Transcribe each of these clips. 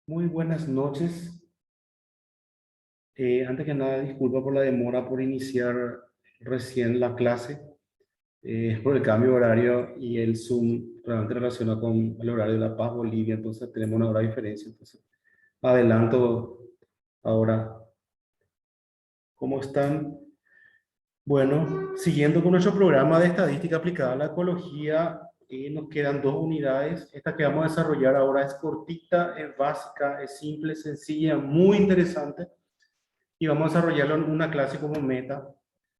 Muy buenas noches. Antes que nada, disculpa por la demora por iniciar recién la clase. Es por el cambio de horario y el Zoom realmente relaciona con el horario de La Paz, Bolivia, entonces tenemos una hora de diferencia. Entonces, adelanto ahora. ¿Cómo están? Bueno, siguiendo con nuestro programa de estadística aplicada a la ecología, nos quedan dos unidades. Esta que vamos a desarrollar ahora es cortita, es básica, es simple, sencilla, muy interesante. Y vamos a desarrollarlo en una clase como meta,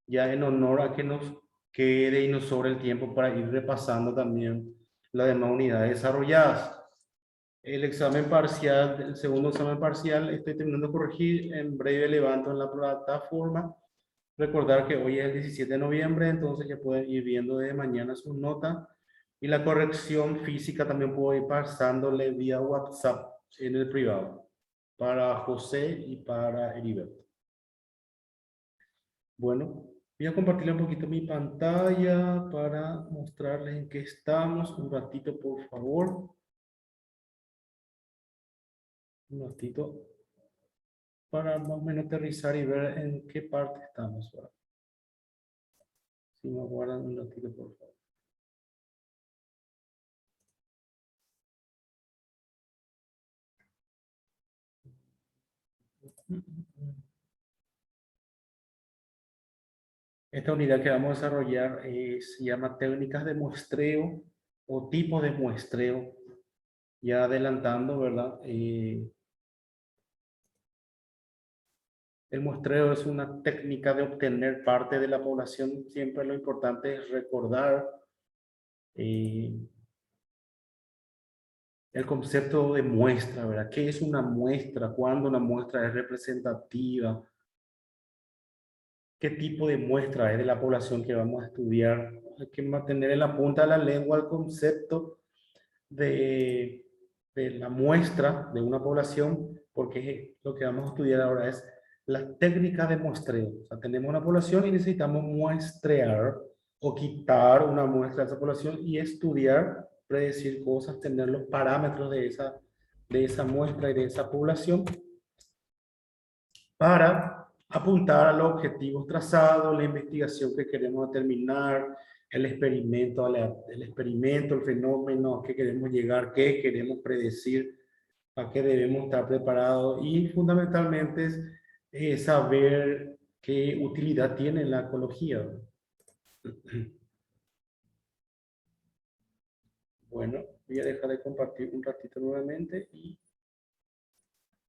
ya en honor a que nos quede y nos sobre el tiempo para ir repasando también las demás unidades desarrolladas. El examen parcial, el segundo examen parcial, estoy terminando de corregir, en breve levanto en la plataforma. Recordar que hoy es el 17 de noviembre, entonces ya pueden ir viendo desde mañana sus notas. Y la corrección física también puedo ir pasándole vía WhatsApp en el privado, para José y para Heriberto. Bueno, voy a compartirle un poquito mi pantalla para mostrarles en qué estamos. Un ratito, por favor. Un ratito para más o menos aterrizar y ver en qué parte estamos. ¿Verdad? Si me aguardan un ratito, por favor. Esta unidad que vamos a desarrollar se llama técnicas de muestreo o tipos de muestreo. Ya adelantando, ¿verdad? El muestreo es una técnica de obtener parte de la población. Siempre lo importante es recordar eh, el concepto de muestra, ¿verdad? ¿Qué es una muestra? ¿Cuándo una muestra es representativa? ¿Qué tipo de muestra es de la población que vamos a estudiar? Hay que mantener en la punta de la lengua el concepto de, de la muestra de una población, porque lo que vamos a estudiar ahora es las técnicas de muestreo. O sea, tenemos una población y necesitamos muestrear o quitar una muestra de esa población y estudiar, predecir cosas, tener los parámetros de esa muestra y de esa población para apuntar a los objetivos trazados, la investigación que queremos determinar, el experimento, el fenómeno a que queremos llegar, qué queremos predecir, a qué debemos estar preparados y fundamentalmente es saber qué utilidad tiene la ecología. Bueno, voy a dejar de compartir un ratito nuevamente y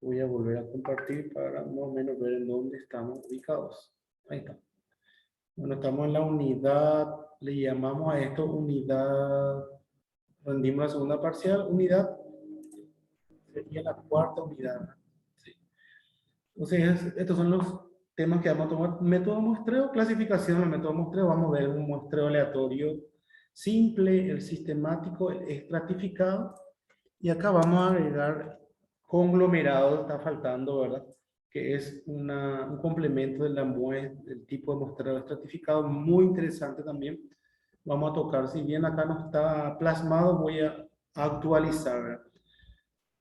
voy a volver a compartir para más o menos ver en dónde estamos ubicados. Ahí está. Bueno, estamos en la unidad, le llamamos a esto unidad, rendimos la segunda parcial, unidad, sería la cuarta unidad. Sí. Entonces, estos son los temas que vamos a tomar. Método muestreo, clasificación del método muestreo. Vamos a ver un muestreo aleatorio simple, el sistemático, el estratificado. Y acá vamos a agregar conglomerado, está faltando, ¿verdad? Que es un complemento de la muestra, del tipo de muestreo estratificado, muy interesante también. Vamos a tocar, si bien acá no está plasmado, voy a actualizar, ¿verdad?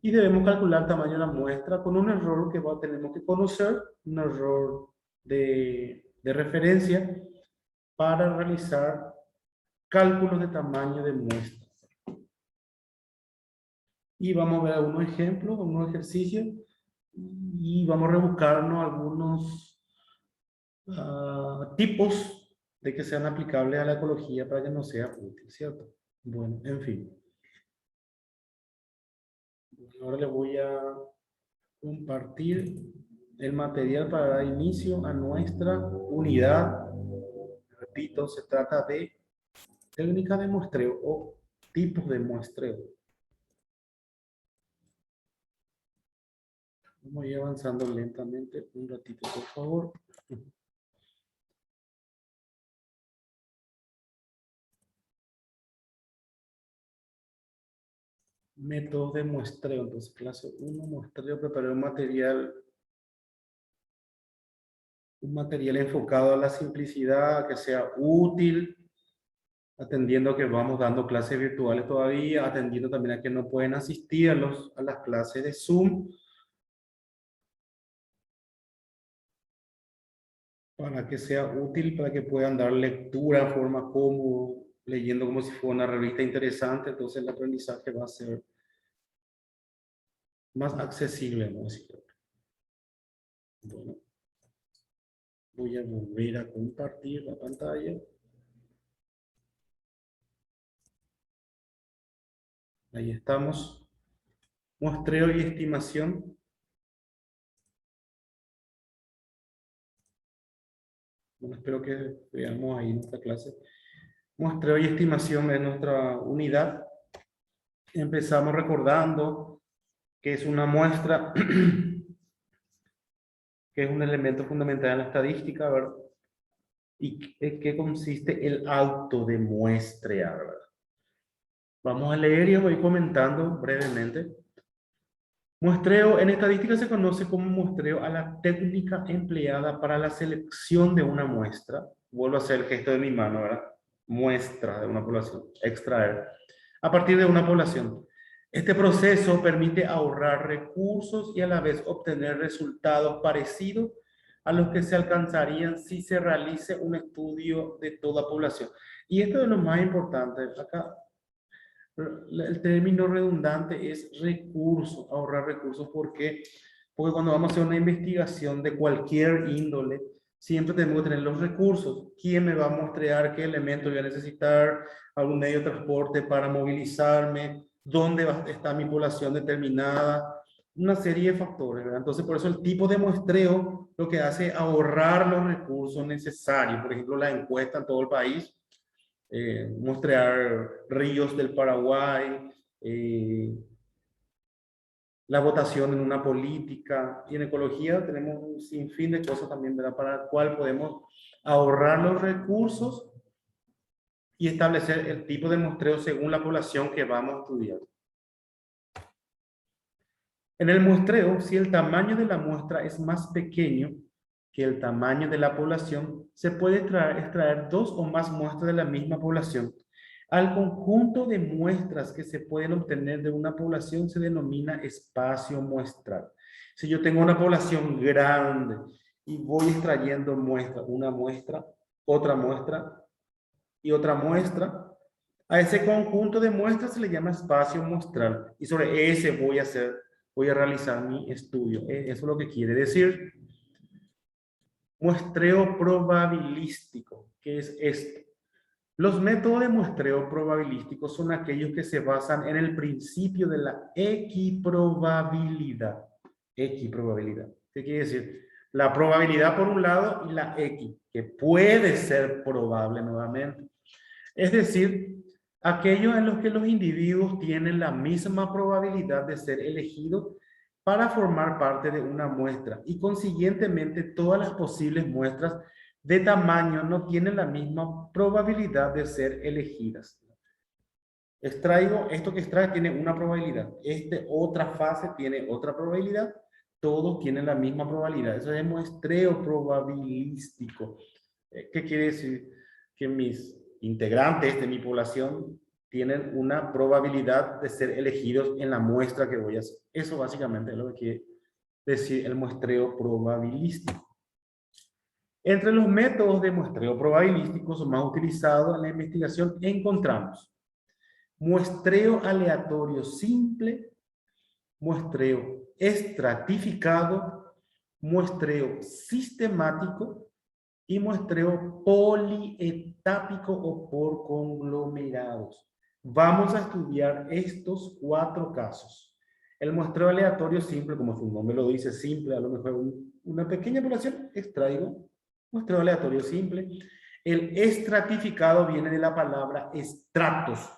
Y debemos calcular el tamaño de la muestra con un error que tenemos que conocer, un error de referencia para realizar cálculos de tamaño de muestra. Y vamos a ver algunos ejemplos, algunos ejercicios y vamos a rebuscarnos algunos tipos de que sean aplicables a la ecología para que nos sea útil, ¿cierto? Bueno, en fin. Ahora les voy a compartir el material para dar inicio a nuestra unidad. Repito, se trata de técnicas de muestreo o tipos de muestreo. Vamos a ir avanzando lentamente. Un ratito, por favor. Métodos de muestreo. Entonces, clase 1, muestreo, preparar un material enfocado a la simplicidad, que sea útil, atendiendo a que vamos dando clases virtuales todavía, atendiendo también a que no pueden asistir a las clases de Zoom, para que sea útil, para que puedan dar lectura de forma cómoda, leyendo como si fuera una revista interesante. Entonces el aprendizaje va a ser más accesible, ¿no? Bueno, voy a volver a compartir la pantalla. Ahí estamos. Muestreo y estimación. Bueno, espero que veamos ahí nuestra clase. Muestreo y estimación de nuestra unidad. Empezamos recordando que es una muestra, que es un elemento fundamental en la estadística, ¿verdad? ¿Y qué consiste el auto de muestrear, ¿verdad? Vamos a leer y voy comentando brevemente. Muestreo en estadística se conoce como muestreo a la técnica empleada para la selección de una muestra. Vuelvo a hacer el gesto de mi mano, ¿verdad? Muestra de una población, extraer, a partir de una población. Este proceso permite ahorrar recursos y a la vez obtener resultados parecidos a los que se alcanzarían si se realice un estudio de toda población. Y esto es lo más importante. Acá el término redundante es recursos, ahorrar recursos. ¿Por qué? Porque cuando vamos a hacer una investigación de cualquier índole, siempre tenemos que tener los recursos. ¿Quién me va a mostrar qué elemento voy a necesitar? ¿Algún medio de transporte para movilizarme? ¿Dónde está mi población determinada? Una serie de factores, ¿verdad? Entonces, por eso el tipo de muestreo lo que hace es ahorrar los recursos necesarios. Por ejemplo, la encuesta en todo el país, muestrear ríos del Paraguay, la votación en una política, y en ecología tenemos un sinfín de cosas también, ¿verdad? Para el cual podemos ahorrar los recursos y establecer el tipo de muestreo según la población que vamos a estudiar. En el muestreo, si el tamaño de la muestra es más pequeño que el tamaño de la población, se puede extraer dos o más muestras de la misma población. Al conjunto de muestras que se pueden obtener de una población se denomina espacio muestral. Si yo tengo una población grande y voy extrayendo muestras, una muestra, otra muestra y otra muestra, a ese conjunto de muestras se le llama espacio muestral y sobre ese voy a realizar mi estudio. Eso es lo que quiere decir. Muestreo probabilístico, ¿qué es esto? Los métodos de muestreo probabilístico son aquellos que se basan en el principio de la equiprobabilidad. Equiprobabilidad. ¿Qué quiere decir? La probabilidad por un lado y la X, que puede ser probable nuevamente. Es decir, aquellos en los que los individuos tienen la misma probabilidad de ser elegidos para formar parte de una muestra y consiguientemente todas las posibles muestras de tamaño no tienen la misma probabilidad de ser elegidas. Extraigo, esto que extrae tiene una probabilidad, otra fase tiene otra probabilidad, todos tienen la misma probabilidad. Eso es muestreo probabilístico. ¿Qué quiere decir? Que mis integrantes de mi población tienen una probabilidad de ser elegidos en la muestra que voy a hacer. Eso básicamente es lo que quiere decir el muestreo probabilístico. Entre los métodos de muestreo probabilístico más utilizados en la investigación encontramos muestreo aleatorio simple, muestreo estratificado, muestreo sistemático y muestreo polietápico o por conglomerados. Vamos a estudiar estos 4 casos. El muestreo aleatorio simple, como su nombre lo dice, simple, a lo mejor una pequeña población, extraigo. Muestreo aleatorio simple. El estratificado viene de la palabra estratos.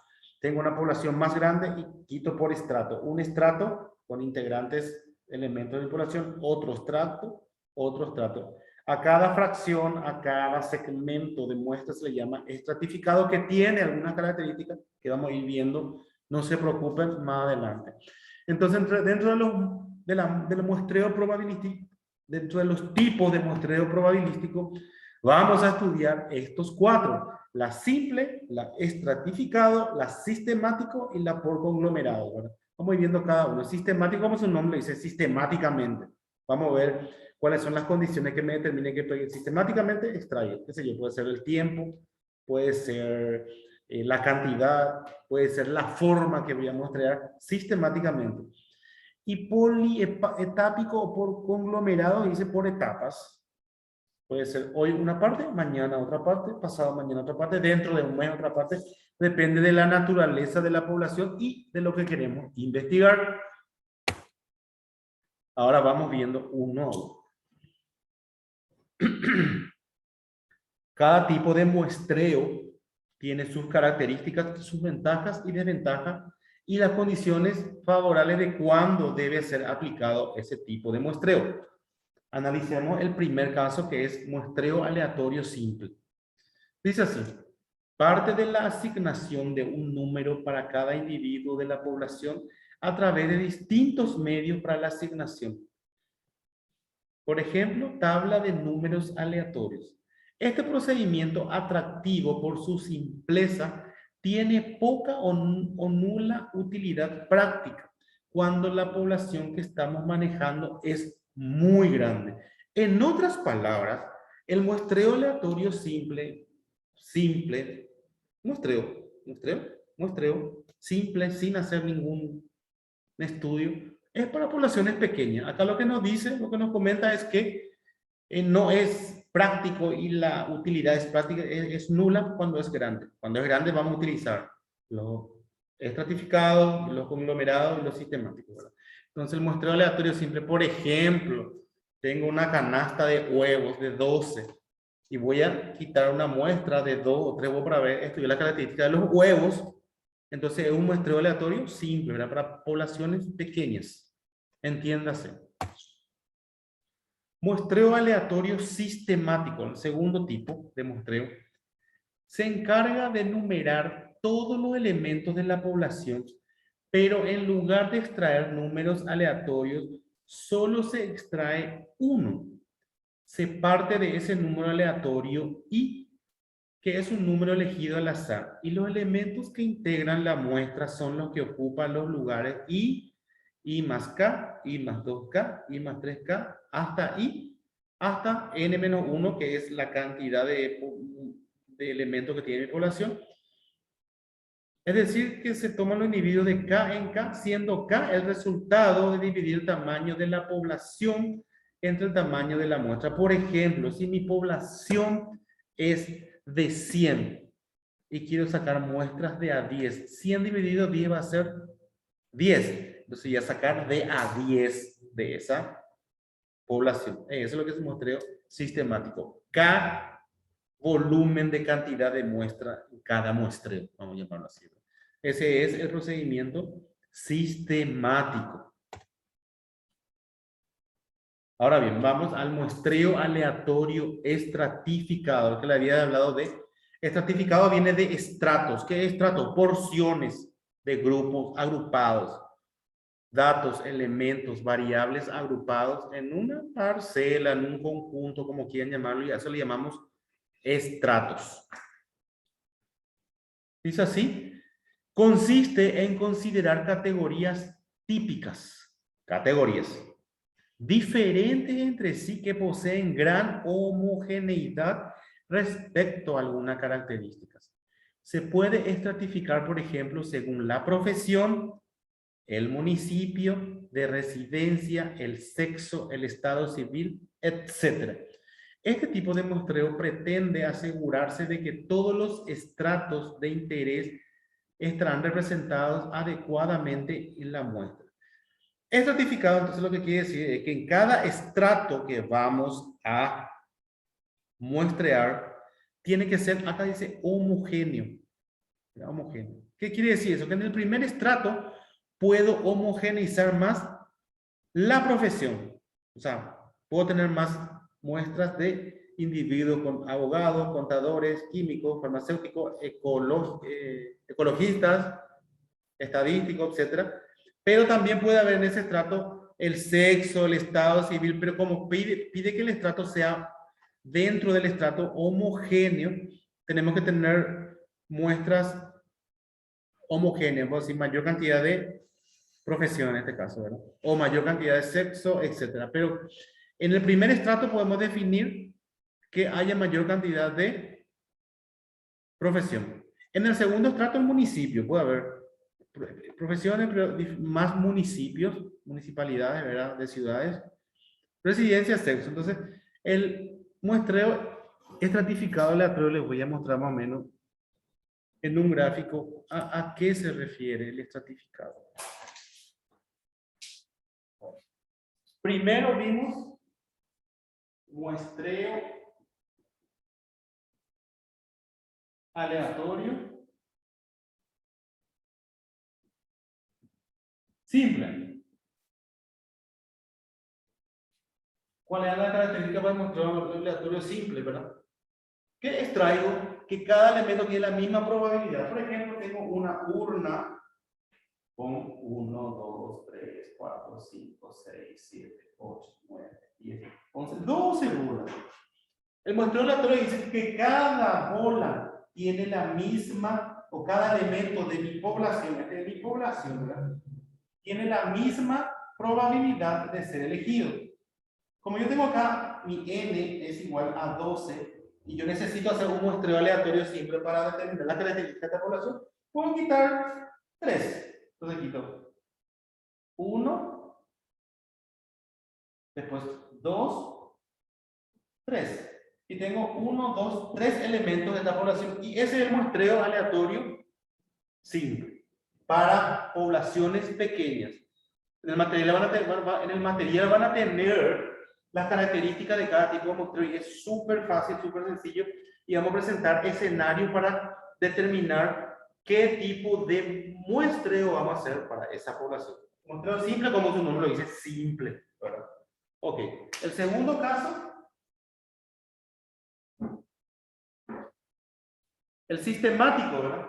Tengo una población más grande y quito por estrato. Un estrato con integrantes, elementos de población, otro estrato, otro estrato. A cada fracción, a cada segmento de muestra se le llama estratificado, que tiene algunas características que vamos a ir viendo. No se preocupen más adelante. Entonces, dentro del muestreo probabilístico, dentro de los tipos de muestreo probabilístico, vamos a estudiar estos 4. la simple, la estratificado, la sistemático y la por conglomerado, ¿verdad? Vamos a ir viendo cada uno. Sistemático, como su nombre dice, sistemáticamente. Vamos a ver cuáles son las condiciones que me determinen que sistemáticamente extraer. Qué sé yo, puede ser el tiempo, puede ser la cantidad, puede ser la forma que voy a mostrar sistemáticamente. Y polietápico o por conglomerado dice por etapas. Puede ser hoy una parte, mañana otra parte, pasado mañana otra parte, dentro de un mes otra parte. Depende de la naturaleza de la población y de lo que queremos investigar. Ahora vamos viendo uno a uno. Cada tipo de muestreo tiene sus características, sus ventajas y desventajas y las condiciones favorables de cuándo debe ser aplicado ese tipo de muestreo. Analicemos el primer caso, que es muestreo aleatorio simple. Dice así: parte de la asignación de un número para cada individuo de la población a través de distintos medios para la asignación. Por ejemplo, tabla de números aleatorios. Este procedimiento, atractivo por su simpleza, tiene poca o nula utilidad práctica cuando la población que estamos manejando es muy grande. En otras palabras, el muestreo aleatorio muestreo simple, sin hacer ningún estudio, es para poblaciones pequeñas. Acá lo que nos dice, lo que nos comenta es que no es práctico y la utilidad es práctica, es nula cuando es grande. Cuando es grande vamos a utilizar los estratificados, los conglomerados y los sistemáticos, ¿verdad? Entonces el muestreo aleatorio simple, por ejemplo, tengo una canasta de huevos de 12 y voy a quitar una muestra de 2 o 3 huevos para ver, estudiar la característica de los huevos. Entonces es un muestreo aleatorio simple, ¿verdad? Para poblaciones pequeñas. Entiéndase. Muestreo aleatorio sistemático, el segundo tipo de muestreo, se encarga de enumerar todos los elementos de la población, pero en lugar de extraer números aleatorios, solo se extrae uno. Se parte de ese número aleatorio y que es un número elegido al azar, y los elementos que integran la muestra son los que ocupan los lugares I más K, I más 2K, I más 3K, hasta N-1, que es la cantidad de elementos que tiene mi población. Es decir, que se toman los individuos de K en K, siendo K el resultado de dividir el tamaño de la población entre el tamaño de la muestra. Por ejemplo, si mi población es de 100 y quiero sacar muestras de a 10, 100 dividido 10 va a ser 10. Entonces voy a sacar de a 10 de esa población. Eso es lo que es un muestreo sistemático. K volumen de cantidad de muestra en cada muestreo, vamos a llamarlo así. Ese es el procedimiento sistemático. Ahora bien, vamos al muestreo aleatorio estratificado, que le había hablado de. Estratificado viene de estratos. ¿Qué es estrato? Porciones de grupos agrupados. Datos, elementos, variables agrupados en una parcela, en un conjunto, como quieran llamarlo, y a eso le llamamos estratos. Dice así: consiste en considerar categorías típicas, categorías diferentes entre sí que poseen gran homogeneidad respecto a algunas características. Se puede estratificar, por ejemplo, según la profesión, el municipio de residencia, el sexo, el estado civil, etc. Este tipo de muestreo pretende asegurarse de que todos los estratos de interés estarán representados adecuadamente en la muestra. Estratificado, entonces, lo que quiere decir es que en cada estrato que vamos a muestrear, tiene que ser, acá dice homogéneo. Homogéneo. ¿Qué quiere decir eso? Que en el primer estrato puedo homogeneizar más la profesión. O sea, puedo tener más muestras de individuos con abogados, contadores, químicos, farmacéuticos, ecologistas, estadísticos, etcétera. Pero también puede haber en ese estrato el sexo, el estado civil, pero como pide que el estrato sea dentro del estrato homogéneo, tenemos que tener muestras homogéneas, es decir, mayor cantidad de profesión en este caso, ¿verdad? O mayor cantidad de sexo, etcétera. Pero en el primer estrato podemos definir que haya mayor cantidad de profesión. En el segundo estrato, el municipio, puede haber profesiones, pero más municipios, municipalidades, ¿verdad? De ciudades, residencia, sexo. Entonces, el muestreo estratificado aleatorio les voy a mostrar más o menos en un gráfico a qué se refiere el estratificado. Primero vimos muestreo aleatorio simple. ¿Cuál es la característica para el muestreo aleatorio simple, verdad? Que extraigo que cada elemento tiene la misma probabilidad. Por ejemplo, tengo una urna con 1, 2, 3, 4, 5, 6, 7, 8, 9, 10, 11, 12 bolas. El muestreo aleatorio dice que cada bola tiene la misma, o cada elemento de mi población, ¿verdad? Tiene la misma probabilidad de ser elegido. Como yo tengo acá, mi n es igual a 12, y yo necesito hacer un muestreo aleatorio simple para determinar las características de esta población, puedo quitar 3. Entonces quito 1, después 2, 3. Y tengo 1, 2, 3 elementos de esta población. Y ese es el muestreo aleatorio simple para poblaciones pequeñas. En el material van a tener las características de cada tipo de muestreo y es súper fácil, súper sencillo. Y vamos a presentar escenarios para determinar qué tipo de muestreo vamos a hacer para esa población. Muestreo simple, como su nombre lo dice, simple, ¿verdad? Ok, el segundo caso, el sistemático, ¿verdad?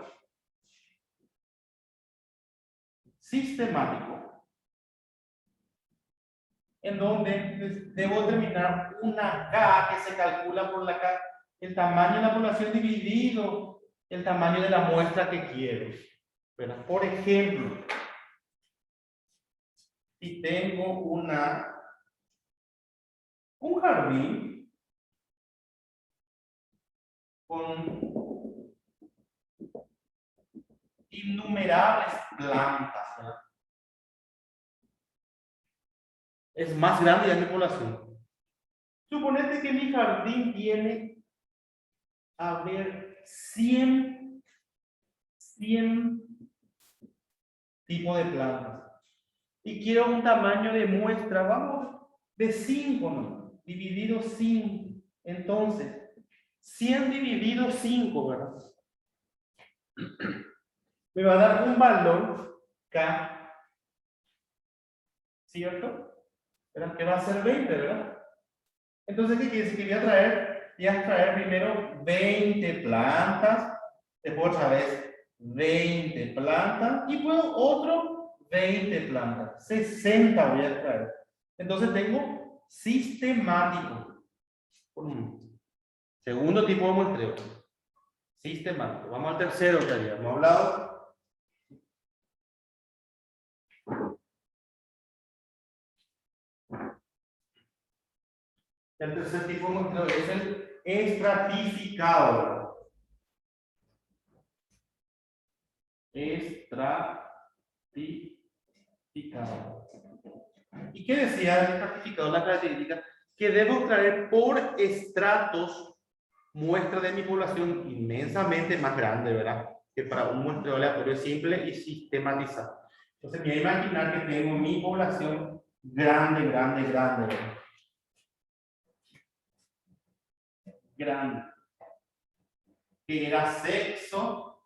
Sistemático. En donde debo determinar una K que se calcula por la K, el tamaño de la población dividido el tamaño de la muestra que quiero. ¿Verdad? Por ejemplo, si tengo un jardín con innumerables plantas, ¿verdad? Es más grande ya mi población. Suponete que mi jardín tiene, a ver, 100 tipos de plantas. Y quiero un tamaño de muestra, vamos, de 5, ¿no? Dividido 5. Entonces, 100 dividido 5, ¿verdad? Me va a dar un valor K, ¿cierto? ¿Verdad? Que va a ser 20, ¿verdad? Entonces, ¿qué quiere decir? Que voy a traer primero 20 plantas, después otra vez 20 plantas, y puedo otro 20 plantas, 60 voy a traer. Entonces tengo sistemático. Segundo tipo de muestreo. Sistemático. Vamos al tercero que habíamos hablado. El tercer tipo de muestreo es el estratificado. Estratificado. ¿Y qué decía el estratificado? La característica que debo traer por estratos muestra de mi población inmensamente más grande, ¿verdad? Que para un muestreo aleatorio simple y sistematizado. Entonces, me voy a imaginar que tengo mi población grande, ¿verdad? Grande. Que era sexo,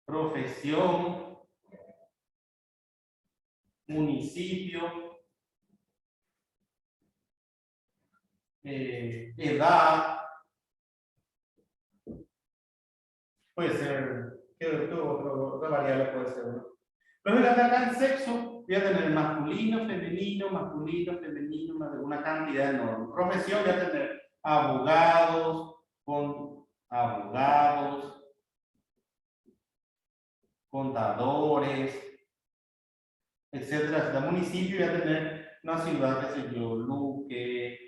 profesión, municipio, edad, puede ser, ¿qué otra variable puede ser? ¿No? Luego acá en sexo voy a tener masculino, femenino, una cantidad enorme. Profesión voy a tener abogados, con abogados, contadores, etcétera. El municipio va a tener una ciudad, qué sé yo, Luque,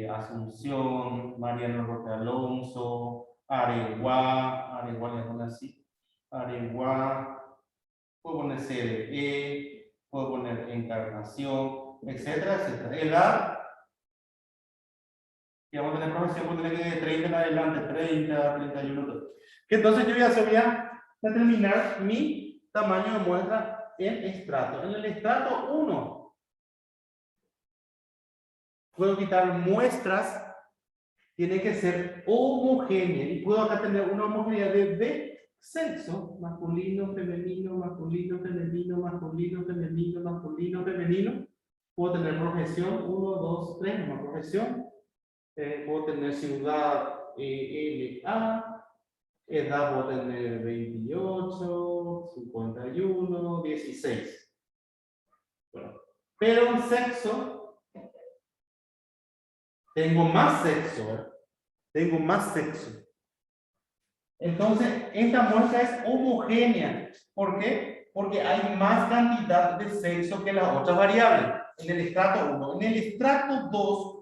Asunción, Mariano Roque Alonso, Areguá, le ponen así, Areguá, puedo poner CDE, puedo poner Encarnación, etcétera, etcétera. Edad, y vamos a tener profesión, puedo tener que de 30 en adelante, 30, 31, que entonces yo ya sabía determinar mi tamaño de muestra en estrato. En el estrato 1, puedo quitar muestras, tiene que ser homogénea, y puedo acá tener una homogeneidad de sexo, masculino, femenino, masculino, femenino, masculino, femenino, masculino, femenino. Puedo tener profesión, 1, 2, 3, una profesión. Puedo tener ciudad LA, edad puedo tener 28, 51, 16. Bueno, pero en sexo, tengo más sexo, ¿verdad? Tengo más sexo. Entonces, esta muestra es homogénea. ¿Por qué? Porque hay más cantidad de sexo que las otras variables. En el estrato 1. En el estrato 2,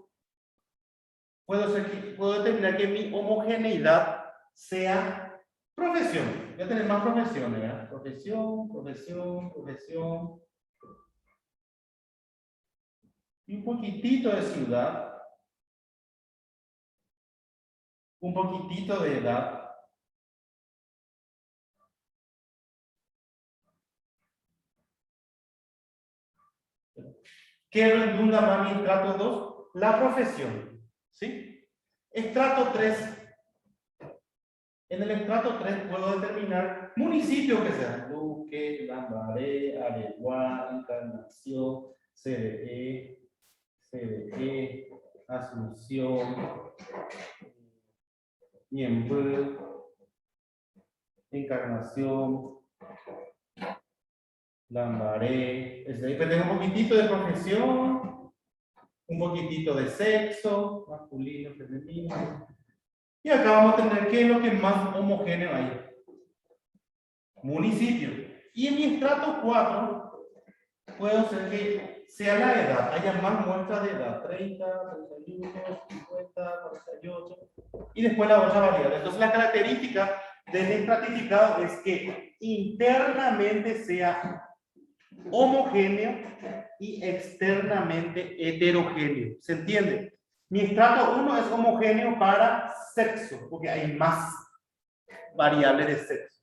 puedo determinar que mi homogeneidad sea profesión. Voy a tener más profesiones, ¿verdad? Profesión, profesión, profesión. Y un poquitito de ciudad. Un poquitito de edad. ¿Qué redunda más mi estrato 2? La profesión. ¿Sí? Estrato 3. En el estrato 3 puedo determinar municipios que sean Luque, Lambaré, Areguá, Encarnación, CDE, Asunción, Ñemby, Encarnación, Lambaré. Después tengo un poquitito de profesión, un poquitito de sexo, masculino, femenino. Y acá vamos a tener qué es lo que más homogéneo hay. Municipio. Y en mi estrato 4 puedo hacer que sea la edad, haya más muestras de edad, 30, 31, 50, 48, y después la otra variable. Entonces la característica del estratificado es que internamente sea homogéneo y externamente heterogéneo. ¿Se entiende? Mi estrato 1 es homogéneo para sexo, porque hay más variables de sexo.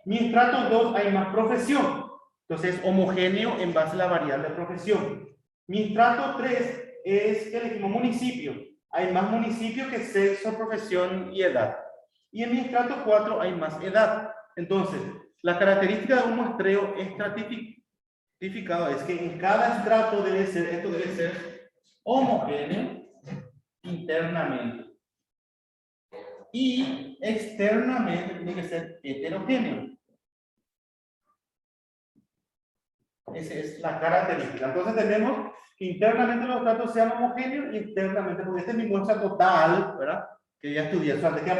Mi estrato 2 hay más profesión. Entonces es homogéneo en base a la variable de profesión. Mi estrato 3 es que elegimos municipio. Hay más municipio que sexo, profesión y edad. Y en mi estrato 4 hay más edad. Entonces, la característica de un muestreo estratificado es que en cada estrato debe ser homogéneo internamente. Y externamente tiene que ser heterogéneo. Esa es la característica. Entonces tenemos que internamente los datos sean homogéneos y externamente, porque esta es mi muestra total, ¿verdad? Que ya estudié. O sea, de que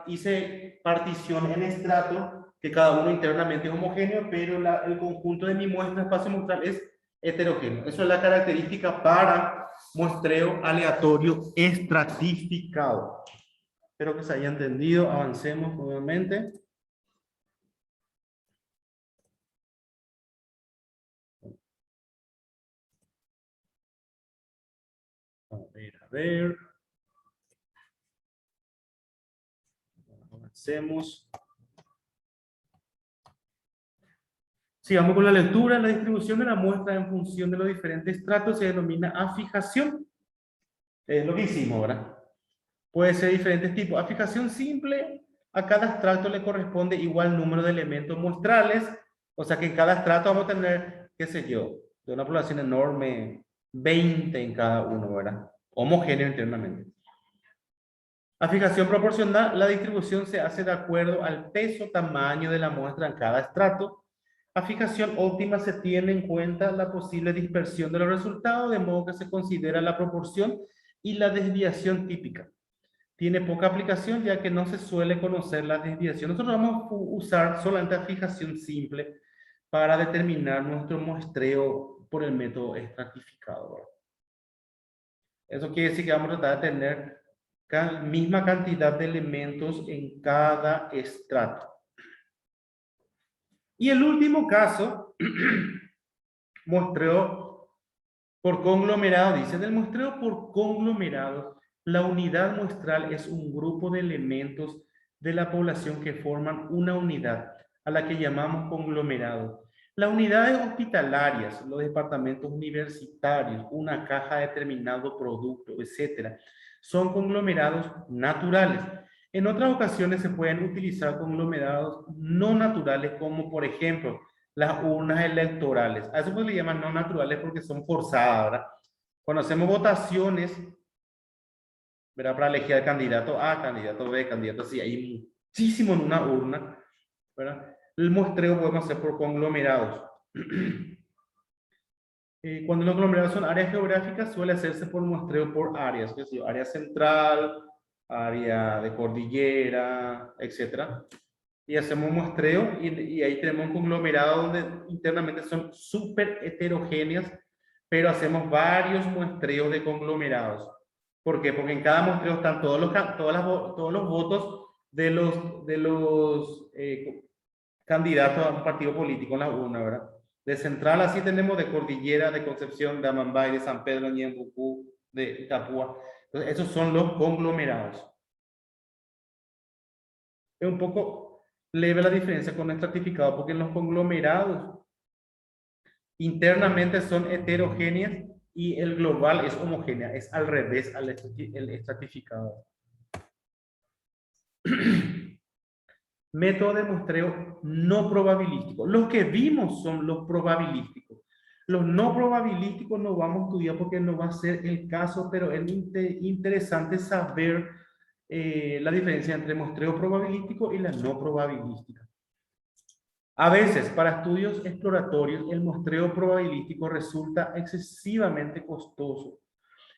hice partición en estrato, que cada uno internamente es homogéneo, pero el conjunto de mi muestra espacio muestral es heterogéneo. Eso es la característica para muestreo aleatorio estratificado. Espero que se haya entendido. Avancemos nuevamente. A ver. Avancemos. Sigamos con la lectura. La distribución de la muestra en función de los diferentes estratos se denomina afijación. Es lo que hicimos ahora. Puede ser diferentes tipos. Afijación simple, a cada estrato le corresponde igual número de elementos muestrales. O sea que en cada estrato vamos a tener, qué sé yo, de una población enorme, 20 en cada uno, ¿verdad? Homogéneo internamente. Afijación proporcional, la distribución se hace de acuerdo al peso, tamaño de la muestra en cada estrato. Afijación óptima, se tiene en cuenta la posible dispersión de los resultados, de modo que se considera la proporción y la desviación típica. tiene poca aplicación ya que no se suele conocer la desviación. Nosotros vamos a usar solamente la fijación simple para determinar nuestro muestreo por el método estratificado, ¿verdad? Eso quiere decir que vamos a tratar de tener misma cantidad de elementos en cada estrato. Y el último caso, muestreo por conglomerado, dice, del muestreo por conglomerado, la unidad muestral es un grupo de elementos de la población que forman una unidad, a la que llamamos conglomerado. Las unidades hospitalarias, los departamentos universitarios, una caja de determinado producto, etcétera, son conglomerados naturales. En otras ocasiones se pueden utilizar conglomerados no naturales, como por ejemplo las urnas electorales. A eso pues le llaman no naturales porque son forzadas, ¿verdad? Cuando hacemos votaciones, ¿verdad? Para elegir al candidato A, candidato B, candidato C, hay muchísimo en una urna, ¿verdad? El muestreo podemos hacer por conglomerados. Cuando los conglomerados son áreas geográficas, suele hacerse por muestreo por áreas, es decir, área central, área de cordillera, etcétera. Y hacemos muestreo y ahí tenemos un conglomerado donde internamente son súper heterogéneas, pero hacemos varios muestreos de conglomerados. ¿Por qué? Porque en cada muestreo están todos los votos de los candidatos a un partido político en la urna, ¿verdad? De central así tenemos de Cordillera, de Concepción, de Amambay, de San Pedro, de Ñembucú, de Itapúa. Entonces, esos son los conglomerados. Es un poco leve la diferencia con el estratificado, porque en los conglomerados internamente son heterogéneas y el global es homogénea, es al revés al estratificado. Método de muestreo no probabilístico. Los que vimos son los probabilísticos. Los no probabilísticos no vamos a estudiar porque no va a ser el caso, pero es interesante saber la diferencia entre muestreo probabilístico y la no probabilística. A veces, para estudios exploratorios, el muestreo probabilístico resulta excesivamente costoso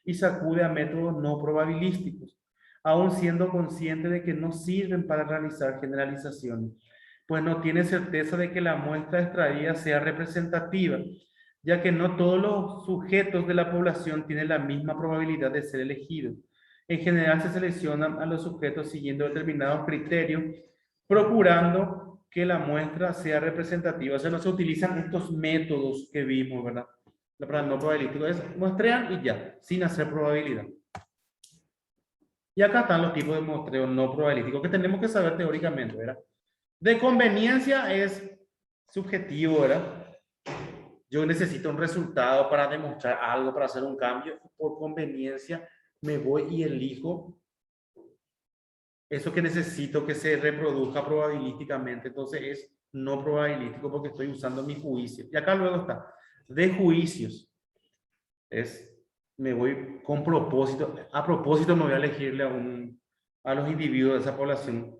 y sacude a métodos no probabilísticos, aun siendo consciente de que no sirven para realizar generalizaciones, pues no tiene certeza de que la muestra extraída sea representativa, ya que no todos los sujetos de la población tienen la misma probabilidad de ser elegidos. En general se seleccionan a los sujetos siguiendo determinados criterios, procurando que la muestra sea representativa. O sea, no se utilizan estos métodos que vimos, ¿verdad? La no probabilístico es muestrean y ya, sin hacer probabilidad. Y acá están los tipos de muestreo no probabilístico que tenemos que saber teóricamente, ¿verdad? De conveniencia es subjetivo, ¿verdad? Yo necesito un resultado para demostrar algo, para hacer un cambio. Por conveniencia me voy y elijo eso que necesito que se reproduzca probabilísticamente. Entonces es no probabilístico porque estoy usando mi juicio. Y acá luego está de juicios. Me voy con propósito, a propósito me voy a elegirle a los individuos de esa población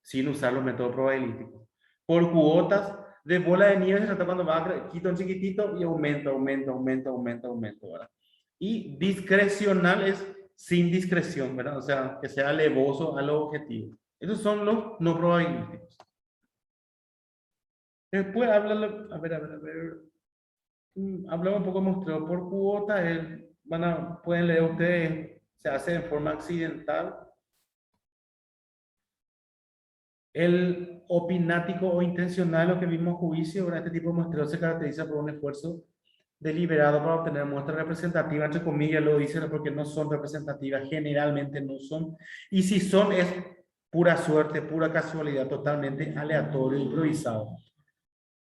sin usar los métodos probabilísticos. Por cuotas de bola de nieve se trata cuando va quito en chiquitito y aumenta, ¿verdad? Y discrecional es sin discreción, ¿verdad? O sea, que sea alevoso a los objetivos. Esos son los no probabilísticos. Después habla, a ver. Hablamos un poco de muestreo por cuota. Pueden leer ustedes, se hace de forma accidental. El opinático o intencional, lo que vimos juicio, este tipo de muestreo se caracteriza por un esfuerzo deliberado para obtener muestras representativas, entre comillas lo dicen porque no son representativas, generalmente no son, y si son es pura suerte, pura casualidad, totalmente aleatorio, improvisado.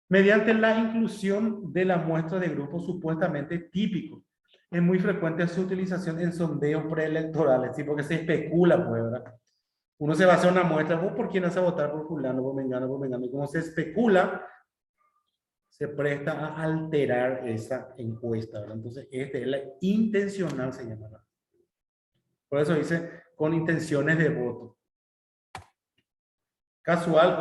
Mediante la inclusión de la muestra de grupos supuestamente típicos, es muy frecuente su utilización en sondeos preelectorales, ¿sí? Porque se especula, pues, ¿verdad? Uno se va a hacer una muestra, ¿por quién vas a votar? Por fulano, por mengano, y como se especula, se presta a alterar esa encuesta, ¿verdad? Entonces, es la intencional, se llama. Por eso dice, con intenciones de voto. Casual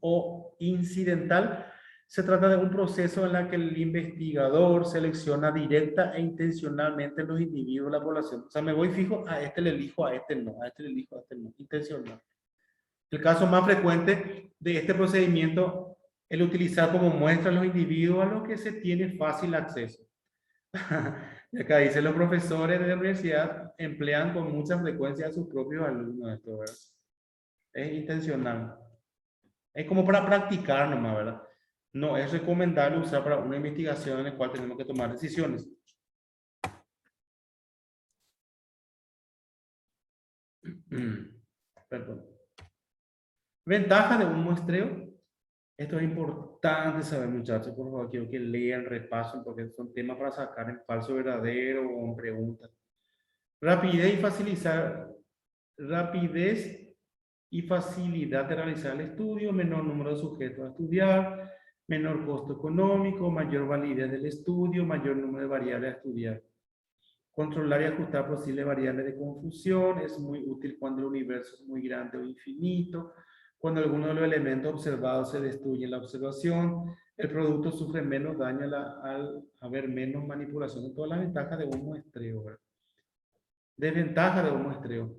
o incidental Se trata de un proceso en el que el investigador selecciona directa e intencionalmente los individuos de la población. O sea, me voy fijo, a este le elijo, a este no, a este le elijo, a este no. Intencional. El caso más frecuente de este procedimiento es el utilizar como muestra los individuos a los que se tiene fácil acceso. Y acá dice, los profesores de la universidad emplean con mucha frecuencia a sus propios alumnos esto, ¿verdad? Es intencional. Es como para practicar nomás, ¿verdad? No es recomendable usar para una investigación en la cual tenemos que tomar decisiones. Perdón. Ventaja de un muestreo. Esto es importante saber, muchachos. Por favor, quiero que lean, repasen, porque son temas para sacar en falso verdadero o en preguntas. Rapidez y facilidad de realizar el estudio, menor número de sujetos a estudiar, menor costo económico, mayor validez del estudio, mayor número de variables a estudiar. Controlar y ajustar posibles variables de confusión es muy útil cuando el universo es muy grande o infinito, cuando alguno de los elementos observados se destruye en la observación, el producto sufre menos daño al haber menos manipulación. Todas las ventajas de un muestreo, ¿verdad? Desventaja de un muestreo.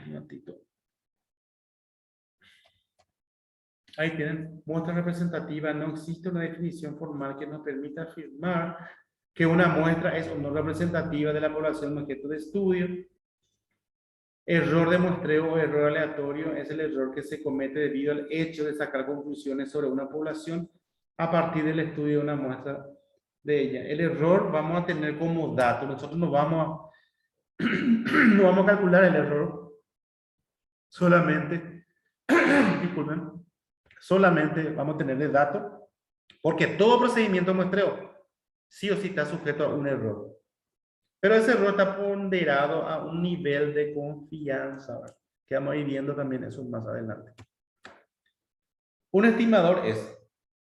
Un ratito. Ahí tienen muestra representativa. No existe una definición formal que nos permita afirmar que una muestra es o no representativa de la población objeto de estudio. Error de muestreo o error aleatorio es el error que se comete debido al hecho de sacar conclusiones sobre una población a partir del estudio de una muestra de ella. El error vamos a tener como dato. Nosotros no vamos a calcular el error. Solamente, disculpen, solamente vamos a tener el dato, porque todo procedimiento de muestreo sí o sí está sujeto a un error. Pero ese error está ponderado a un nivel de confianza, ¿verdad? Que vamos a ir viendo también eso más adelante. Un estimador es,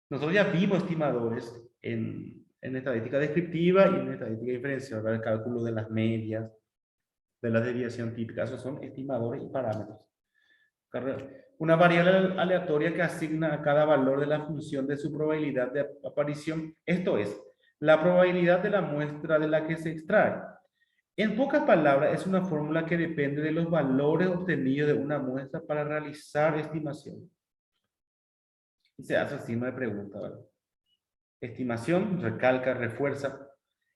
nosotros ya vimos estimadores en estadística descriptiva y en estadística diferencial, ¿verdad? El cálculo de las medias, de la desviación típica, esos son estimadores y parámetros. Una variable aleatoria que asigna a cada valor de la función de su probabilidad de aparición, esto es, la probabilidad de la muestra de la que se extrae. En pocas palabras, es una fórmula que depende de los valores obtenidos de una muestra para realizar estimación. Y se hace signo de pregunta, ¿verdad? Estimación, recalca, refuerza.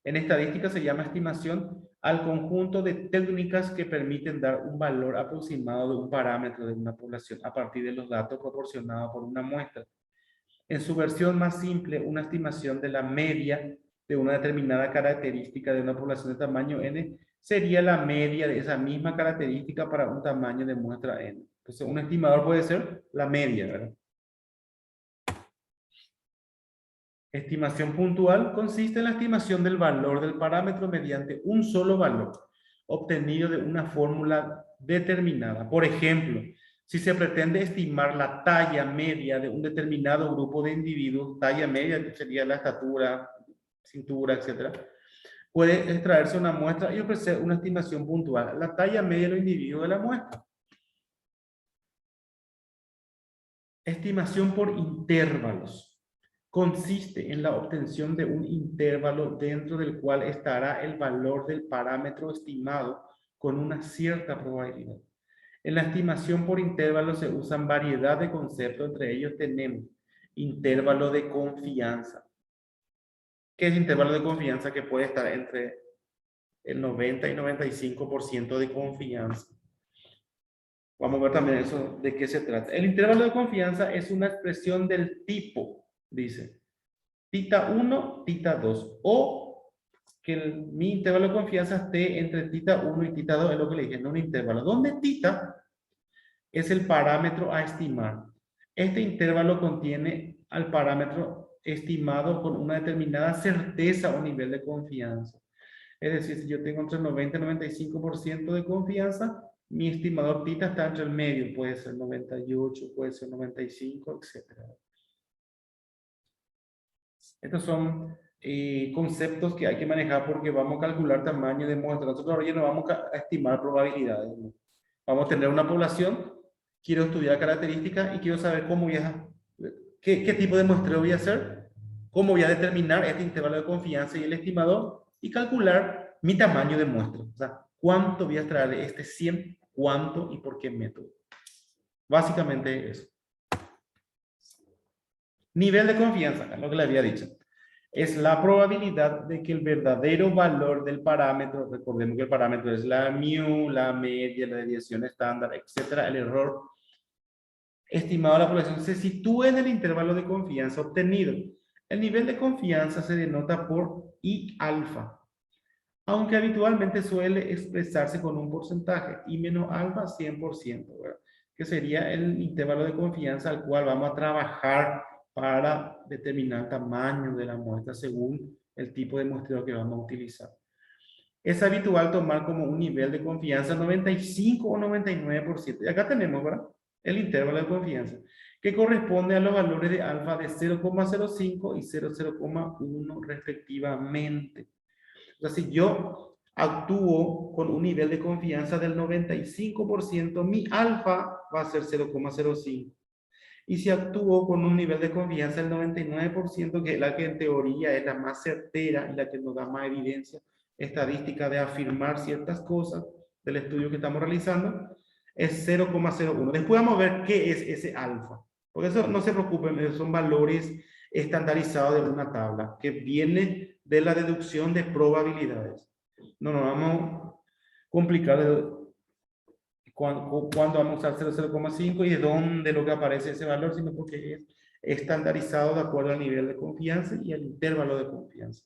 En estadística se llama estimación al conjunto de técnicas que permiten dar un valor aproximado de un parámetro de una población a partir de los datos proporcionados por una muestra. En su versión más simple, una estimación de la media de una determinada característica de una población de tamaño n sería la media de esa misma característica para un tamaño de muestra n. Entonces, un estimador puede ser la media, ¿verdad? Estimación puntual consiste en la estimación del valor del parámetro mediante un solo valor obtenido de una fórmula determinada. Por ejemplo, si se pretende estimar la talla media de un determinado grupo de individuos, talla media sería la estatura, cintura, etc., puede extraerse una muestra y ofrecer una estimación puntual, la talla media de los individuos de la muestra. Estimación por intervalos. Consiste en la obtención de un intervalo dentro del cual estará el valor del parámetro estimado con una cierta probabilidad. En la estimación por intervalos se usan variedad de conceptos, entre ellos tenemos intervalo de confianza. ¿Qué es intervalo de confianza? Que puede estar entre el 90 y 95% de confianza. Vamos a ver también eso, de qué se trata. El intervalo de confianza es una expresión del tipo, dice, tita 1, tita 2, o que mi intervalo de confianza esté entre tita 1 y tita 2, es lo que le dije, no un intervalo, donde tita es el parámetro a estimar. Este intervalo contiene al parámetro estimado con una determinada certeza o nivel de confianza. Es decir, si yo tengo entre 90 y 95% de confianza, mi estimador tita está entre el medio, puede ser 98, puede ser 95, etc. Estos son conceptos que hay que manejar porque vamos a calcular tamaño de muestra. Nosotros ahora ya no vamos a estimar probabilidades, ¿no? Vamos a tener una población, quiero estudiar características y quiero saber ¿Qué tipo de muestreo voy a hacer? ¿Cómo voy a determinar este intervalo de confianza y el estimador? Y calcular mi tamaño de muestra. O sea, ¿cuánto voy a extraer de este 100? ¿Cuánto y por qué método? Básicamente eso. Nivel de confianza, lo que le había dicho. Es la probabilidad de que el verdadero valor del parámetro, recordemos que el parámetro es la mu, la media, la desviación estándar, etcétera, el error estimado de la población se sitúa en el intervalo de confianza obtenido. El nivel de confianza se denota por I alfa, aunque habitualmente suele expresarse con un porcentaje, I menos alfa 100%, ¿verdad? Que sería el intervalo de confianza al cual vamos a trabajar para determinar el tamaño de la muestra según el tipo de muestreo que vamos a utilizar. Es habitual tomar como un nivel de confianza 95 o 99%. Y acá tenemos, ¿verdad?, el intervalo de confianza, que corresponde a los valores de alfa de 0,05 y 0,1 respectivamente. O sea, si yo actúo con un nivel de confianza del 95%, mi alfa va a ser 0,05. Y si actúo con un nivel de confianza del 99%, que es la que en teoría es la más certera y la que nos da más evidencia estadística de afirmar ciertas cosas del estudio que estamos realizando, es 0,01. Después vamos a ver qué es ese alfa. Por eso no se preocupen, son valores estandarizados de una tabla que viene de la deducción de probabilidades. No nos vamos a complicar cuándo vamos a usar 0,5 y de dónde lo que aparece ese valor, sino porque es estandarizado de acuerdo al nivel de confianza y al intervalo de confianza.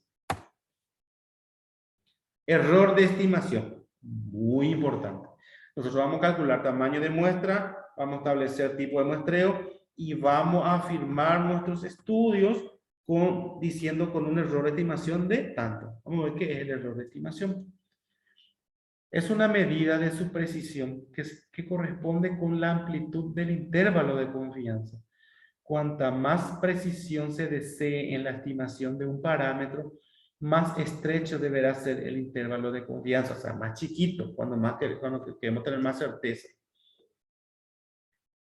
Error de estimación, muy importante. Nosotros vamos a calcular tamaño de muestra, vamos a establecer tipo de muestreo y vamos a afirmar nuestros estudios diciendo con un error de estimación de tanto. Vamos a ver qué es el error de estimación. Es una medida de su precisión que corresponde con la amplitud del intervalo de confianza. Cuanta más precisión se desee en la estimación de un parámetro, más estrecho deberá ser el intervalo de confianza, o sea, más chiquito, cuando queremos tener más certeza.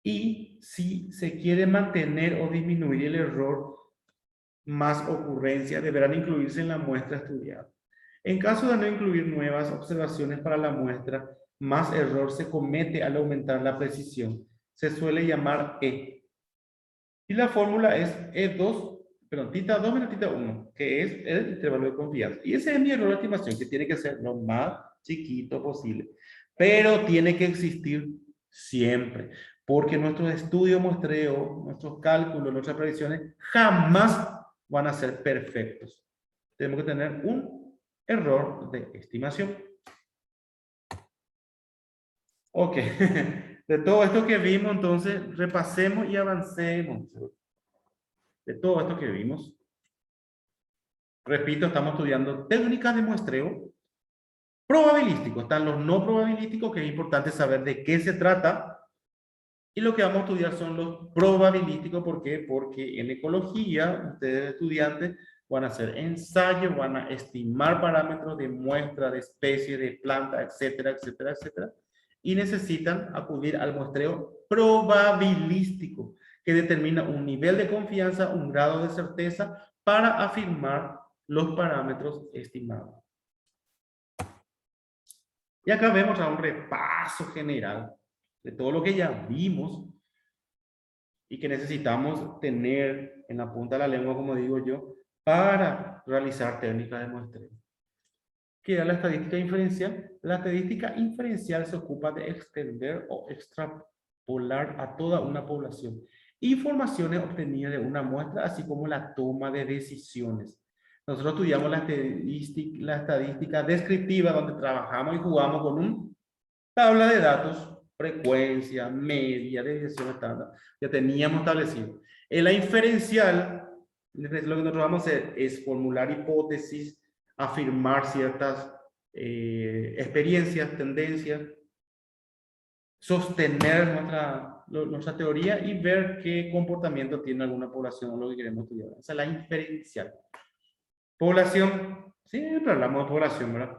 Y si se quiere mantener o disminuir el error, más ocurrencias deberán incluirse en la muestra estudiada. En caso de no incluir nuevas observaciones para la muestra, más error se comete al aumentar la precisión. Se suele llamar E. Y la fórmula es E2, perdón, tita 2 menos tita 1, que es el intervalo de confianza. Y ese es mi error de estimación, que tiene que ser lo más chiquito posible. Pero tiene que existir siempre, porque nuestros estudios muestreo, nuestros cálculos, nuestras predicciones, jamás van a ser perfectos. Tenemos que tener un error de estimación. Ok, de todo esto que vimos, entonces, repasemos y avancemos. De todo esto que vimos, repito, estamos estudiando técnicas de muestreo probabilístico. Están los no probabilísticos, que es importante saber de qué se trata. Y lo que vamos a estudiar son los probabilísticos. ¿Por qué? Porque en ecología, ustedes estudiantes van a hacer ensayos, van a estimar parámetros de muestra, de especie, de planta, etcétera, etcétera, etcétera. Y necesitan acudir al muestreo probabilístico, que determina un nivel de confianza, un grado de certeza para afirmar los parámetros estimados. Y acá vemos un repaso general de todo lo que ya vimos y que necesitamos tener en la punta de la lengua, como digo yo, para realizar técnicas de muestreo. ¿Qué es la estadística inferencial? La estadística inferencial se ocupa de extender o extrapolar a toda una población informaciones obtenidas de una muestra, así como la toma de decisiones. Nosotros estudiamos la estadística descriptiva, donde trabajamos y jugamos con una tabla de datos, frecuencia, media, desviación estándar. Ya teníamos establecido. En la inferencial, lo que nosotros vamos a hacer es formular hipótesis, afirmar ciertas experiencias, tendencias, sostener nuestra teoría y ver qué comportamiento tiene alguna población o lo que queremos estudiar. Esa es la inferencial. Población, siempre hablamos de población, ¿verdad?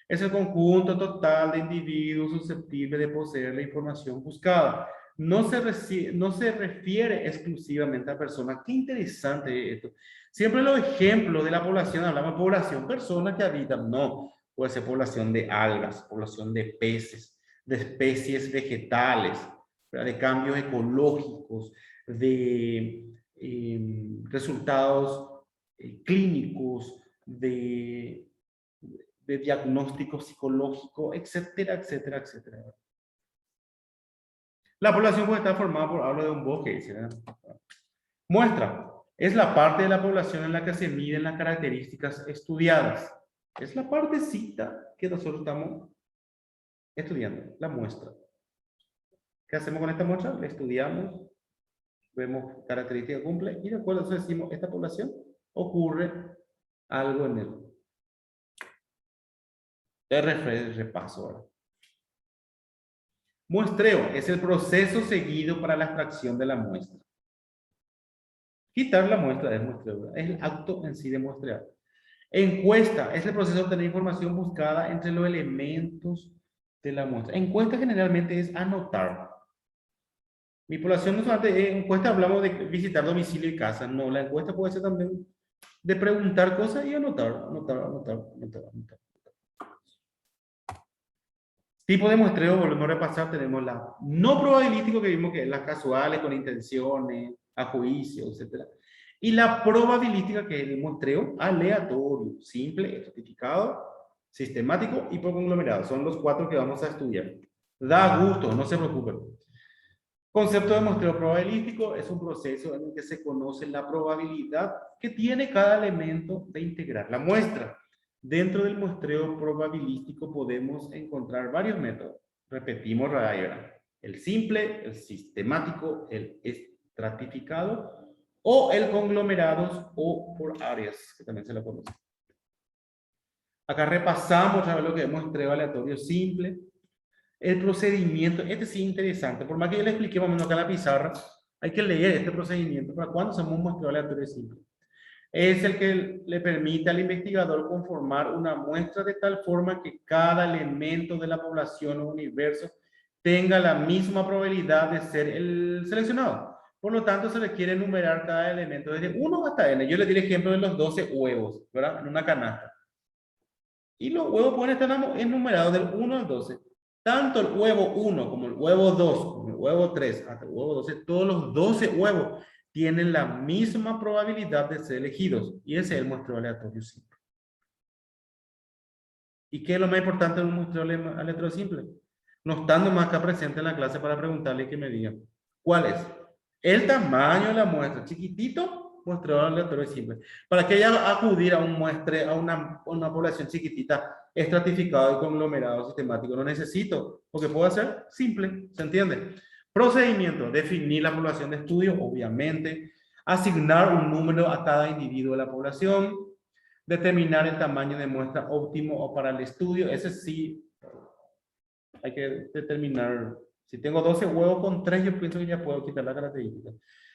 Es el conjunto total de individuos susceptibles de poseer la información buscada. no se refiere exclusivamente a personas. Qué interesante esto. Siempre los ejemplos de la población, hablamos de población, personas que habitan, no, puede ser población de algas, población de peces, de especies vegetales, ¿verdad? De cambios ecológicos, de resultados clínicos, de diagnóstico psicológico, etcétera, etcétera, etcétera. La población puede estar formada por, hablo de un bosque, ¿verdad? Muestra. Es la parte de la población en la que se miden las características estudiadas. Es la partecita que nosotros estamos estudiando, la muestra. ¿Qué hacemos con esta muestra? La estudiamos, vemos características que cumple y de acuerdo a eso decimos, esta población ocurre algo en él. Repaso ahora. Muestreo es el proceso seguido para la extracción de la muestra. Quitar la muestra es muestreo, es el acto en sí de muestrear. Encuesta es el proceso de obtener información buscada entre los elementos de la muestra. Encuesta generalmente es anotar. Mi población no solamente encuesta, hablamos de visitar domicilio y casa. No, la encuesta puede ser también de preguntar cosas y anotar. Tipo de muestreo, volvemos a repasar, tenemos la no probabilístico que vimos que es las casuales con intenciones, a juicio, etc. Y la probabilística que es el muestreo aleatorio, simple, estratificado, sistemático y por conglomerado. Son los 4 que vamos a estudiar. Da gusto, no se preocupen. Concepto de muestreo probabilístico es un proceso en el que se conoce la probabilidad que tiene cada elemento de integrar la muestra. Dentro del muestreo probabilístico podemos encontrar varios métodos. Repetimos ahora. El simple, el sistemático, el estratificado o el conglomerados o por áreas, que también se lo conoce. Acá repasamos otra vez lo que es muestreo aleatorio simple. El procedimiento, este sí es interesante. Por más que yo le expliqué más o menos acá en la pizarra, hay que leer este procedimiento para cuando hacemos un muestreo aleatorio simple. Es el que le permite al investigador conformar una muestra de tal forma que cada elemento de la población o universo tenga la misma probabilidad de ser el seleccionado. Por lo tanto, se requiere enumerar cada elemento desde 1 hasta n. Yo le di el ejemplo de los 12 huevos, ¿verdad? En una canasta. Y los huevos pueden estar enumerados del 1 al 12. Tanto el huevo 1 como el huevo 2, como el huevo 3, hasta el huevo 12, todos los 12 huevos tienen la misma probabilidad de ser elegidos. Y ese es el muestreo aleatorio simple. ¿Y qué es lo más importante de un muestreo aleatorio simple? No estando más acá presente en la clase para preguntarle que me diga. ¿Cuál es? El tamaño de la muestra. Chiquitito, muestreo aleatorio simple. ¿Para qué ya acudir a un muestre, a una población chiquitita, estratificado y conglomerado sistemático? No necesito, porque puedo hacer simple, ¿se entiende? Procedimiento, definir la población de estudio, obviamente. Asignar un número a cada individuo de la población. Determinar el tamaño de muestra óptimo o para el estudio. Ese sí, hay que determinar. Si tengo 12 huevos con 3, yo pienso que ya puedo quitar la característica.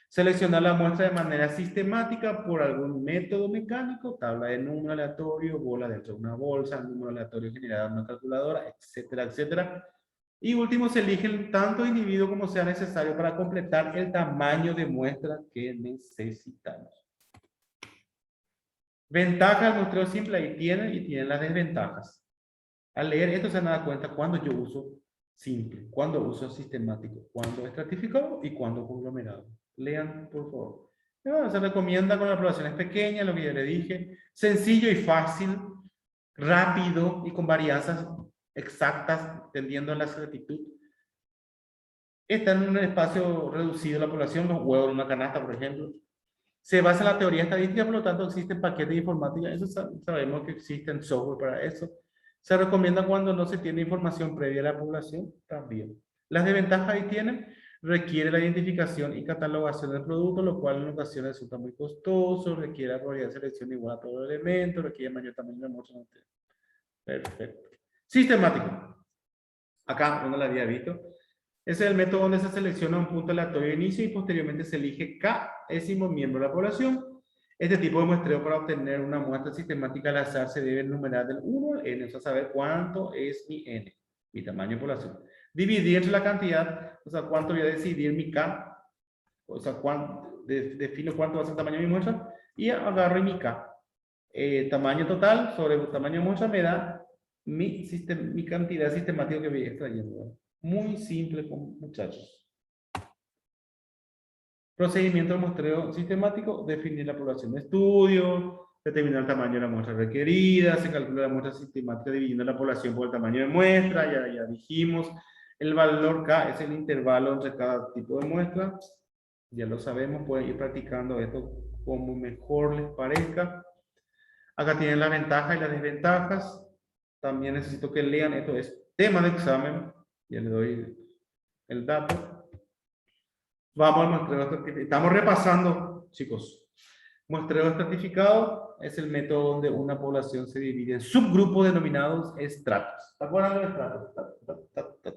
Seleccionar la muestra de manera sistemática por algún método mecánico, tabla de número aleatorio, bola dentro de una bolsa, número aleatorio generado en una calculadora, etcétera, etcétera. Y último, se eligen tanto individuos como sea necesario para completar el tamaño de muestra que necesitamos. Ventajas del muestreo simple, ahí tienen y tienen las desventajas. Al leer esto se dan cuenta cuando yo uso simple, cuando uso sistemático, cuando estratificado y cuando conglomerado. Lean, por favor. Se recomienda con las poblaciones pequeñas, lo que ya le dije, sencillo y fácil, rápido y con varianzas exactas, tendiendo a la exactitud. Está en un espacio reducido la población, los huevos en una canasta, por ejemplo. Se basa en la teoría estadística, por lo tanto existen paquetes de informática, eso sabemos que existen software para eso. Se recomienda cuando no se tiene información previa a la población, también. Las desventajas ahí tienen, requiere la identificación y catalogación del producto, lo cual en ocasiones resulta muy costoso, requiere la probabilidad de selección igual a todos los elementos, requiere mayor tamaño de muestra. Perfecto. Sistemático. Acá, donde la había visto. Ese es el método donde se selecciona un punto aleatorio de inicio y posteriormente se elige k-ésimo miembro de la población. Este tipo de muestreo para obtener una muestra sistemática al azar se debe enumerar del 1 al n, o sea, saber cuánto es mi n. mi tamaño de población. Dividir entre la cantidad, o sea, cuánto voy a decidir mi K, o sea, defino cuánto va a ser el tamaño de mi muestra, y agarro mi K. Tamaño total sobre el tamaño de muestra me da mi cantidad sistemática que voy extrayendo. ¿Verdad? Muy simple, muchachos. Procedimiento de muestreo sistemático, definir la población de estudio, determinar el tamaño de la muestra requerida, se calcula la muestra sistemática dividiendo la población por el tamaño de muestra, ya dijimos. El valor K es el intervalo entre cada tipo de muestra. Ya lo sabemos, pueden ir practicando esto como mejor les parezca. Acá tienen las ventajas y las desventajas. También necesito que lean, esto es tema de examen. Ya le doy el dato. Vamos al muestreo estratificado. Estamos repasando, chicos. Muestreo estratificado es el método donde una población se divide en subgrupos denominados estratos. ¿Se acuerdan de los estratos?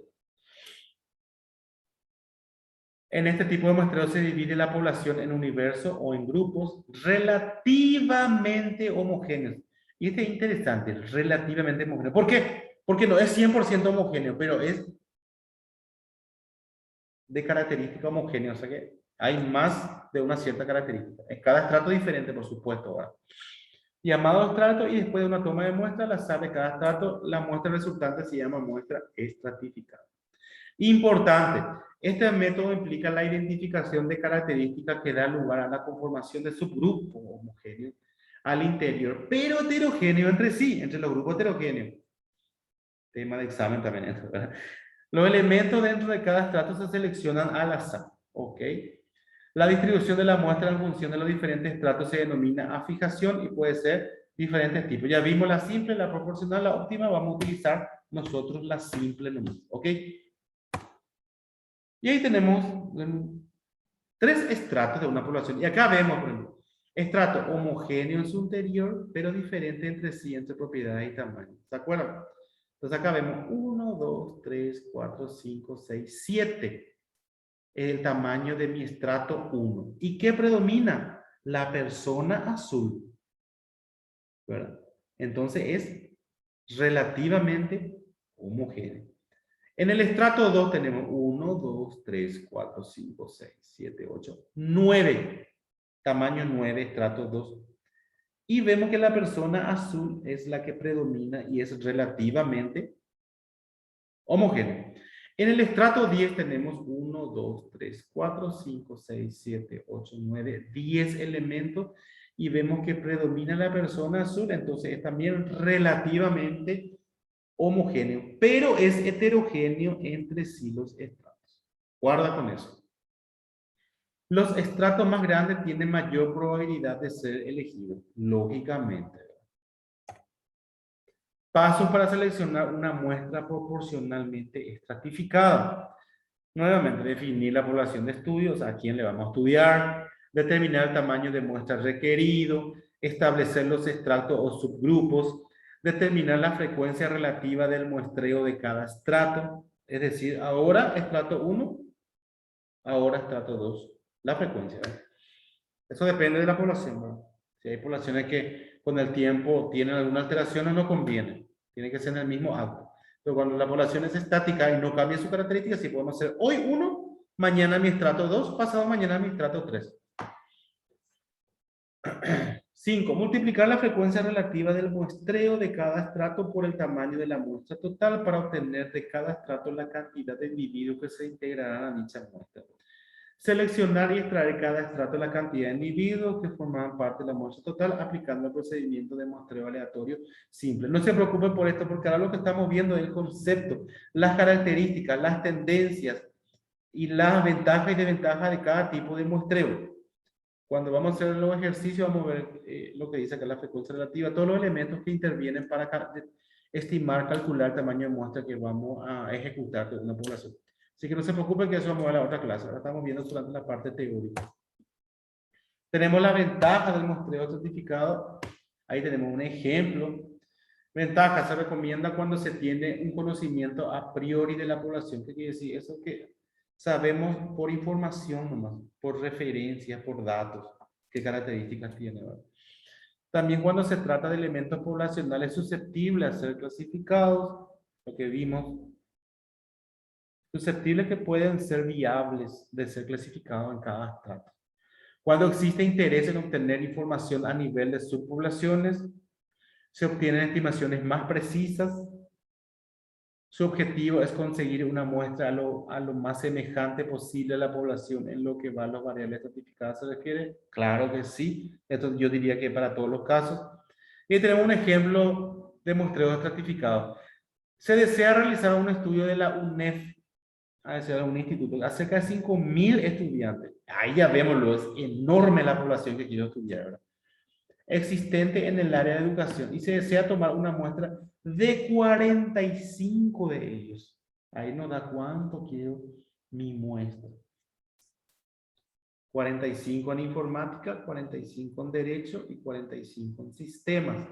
En este tipo de muestreo se divide la población en universo o en grupos relativamente homogéneos. Y este es interesante, relativamente homogéneo. ¿Por qué? Porque no es 100% homogéneo, pero es de característica homogénea, o sea que hay más de una cierta característica. Es cada estrato diferente, por supuesto, ¿verdad? Llamado estrato, y después de una toma de muestra, la sal de cada estrato, la muestra resultante se llama muestra estratificada. Importante, este método implica la identificación de características que da lugar a la conformación de subgrupos homogéneos al interior, pero heterogéneos entre sí, entre los grupos heterogéneos. Tema de examen también eso, ¿verdad? Los elementos dentro de cada estrato se seleccionan al azar, ¿ok? La distribución de la muestra en función de los diferentes estratos se denomina afijación y puede ser diferentes tipos. Ya vimos la simple, la proporcional, la óptima, vamos a utilizar nosotros la simple nomás, ¿ok? Y ahí tenemos 3 estratos de una población. Y acá vemos, por ejemplo, estrato homogéneo en su interior, pero diferente entre sí, entre propiedades y tamaño. ¿Se acuerdan? Entonces acá vemos 1, 2, 3, 4, 5, 6, 7. El tamaño de mi estrato 1. ¿Y qué predomina? La persona azul. ¿Verdad? Entonces es relativamente homogéneo. En el estrato 2 tenemos 1, 2, 3, 4, 5, 6, 7, 8, 9. Tamaño 9, estrato 2. Y vemos que la persona azul es la que predomina y es relativamente homogéneo. En el estrato 10 tenemos 1, 2, 3, 4, 5, 6, 7, 8, 9, 10 elementos y vemos que predomina la persona azul, entonces es también relativamente homogéneo, pero es heterogéneo entre sí los estratos. Guarda con eso. Los estratos más grandes tienen mayor probabilidad de ser elegidos, lógicamente. Pasos para seleccionar una muestra proporcionalmente estratificada. Nuevamente, definir la población de estudios, a quién le vamos a estudiar, determinar el tamaño de muestra requerido, establecer los estratos o subgrupos, determinar la frecuencia relativa del muestreo de cada estrato, es decir, ahora estrato 1, ahora estrato 2, la frecuencia. Eso depende de la población, ¿verdad? Si hay poblaciones que con el tiempo tienen alguna alteración, no conviene, tiene que ser en el mismo acto. Pero cuando la población es estática y no cambia su característica, si podemos hacer hoy 1, mañana mi estrato 2, pasado mañana mi estrato 3. 5. Multiplicar la frecuencia relativa del muestreo de cada estrato por el tamaño de la muestra total para obtener de cada estrato la cantidad de individuos que se integrarán a dicha muestra. Seleccionar y extraer cada estrato la cantidad de individuos que forman parte de la muestra total aplicando el procedimiento de muestreo aleatorio simple. No se preocupen por esto porque ahora lo que estamos viendo es el concepto, las características, las tendencias y las ventajas y desventajas de cada tipo de muestreo. Cuando vamos a hacer los ejercicios vamos a ver lo que dice acá la frecuencia relativa, todos los elementos que intervienen para estimar, calcular el tamaño de muestra que vamos a ejecutar de una población. Así que no se preocupen que eso vamos a la otra clase. Ahora estamos viendo solamente la parte teórica. Tenemos la ventaja del muestreo certificado. Ahí tenemos un ejemplo. Ventaja se recomienda cuando se tiene un conocimiento a priori de la población. ¿Qué quiere decir? Eso que sabemos por información nomás, por referencias, por datos, qué características tiene, ¿verdad? También cuando se trata de elementos poblacionales susceptibles a ser clasificados, lo que vimos, susceptibles que pueden ser viables de ser clasificados en cada estrato. Cuando existe interés en obtener información a nivel de subpoblaciones, se obtienen estimaciones más precisas. Su objetivo es conseguir una muestra a lo más semejante posible a la población en lo que va a las variables estratificadas se refiere. Claro que sí. Esto yo diría que para todos los casos. Y tenemos un ejemplo de muestreo estratificado. Se desea realizar un estudio de la UNEF, un instituto, acerca de 5.000 estudiantes. Ahí ya vemos, es enorme la población que quiero estudiar, ¿verdad? Existente en el área de educación y se desea tomar una muestra de 45 de ellos. Ahí nos da cuánto quiero mi muestra. 45 en informática, 45 en derecho y 45 en sistemas.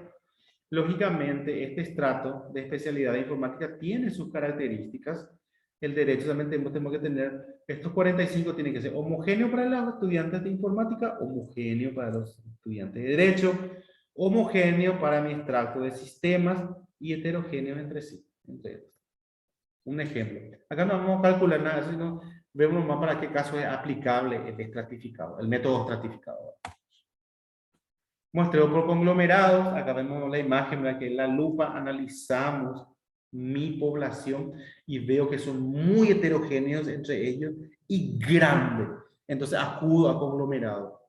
Lógicamente, este estrato de especialidad de informática tiene sus características. El derecho también tenemos que tener, estos 45 tienen que ser homogéneos para los estudiantes de informática, homogéneo para los estudiantes de derecho, homogéneo para mi extracto de sistemas y heterogéneos entre sí. Entre ellos. Un ejemplo. Acá no vamos a calcular nada, sino vemos más para qué caso es aplicable el estratificado, el método estratificado. Muestreo por conglomerados. Acá vemos la imagen, ¿verdad? Que en la lupa analizamos mi población y veo que son muy heterogéneos entre ellos y grandes. Entonces acudo a conglomerados.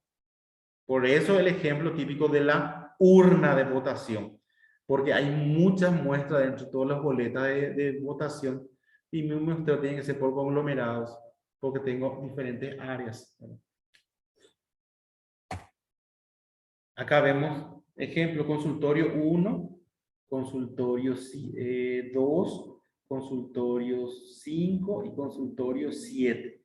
Por eso el ejemplo típico de la urna de votación. Porque hay muchas muestras dentro de todas las boletas de votación y mi muestreo tiene que ser por conglomerados porque tengo diferentes áreas. Acá vemos, ejemplo, consultorio 1, consultorio 2, consultorio 5 y consultorio 7.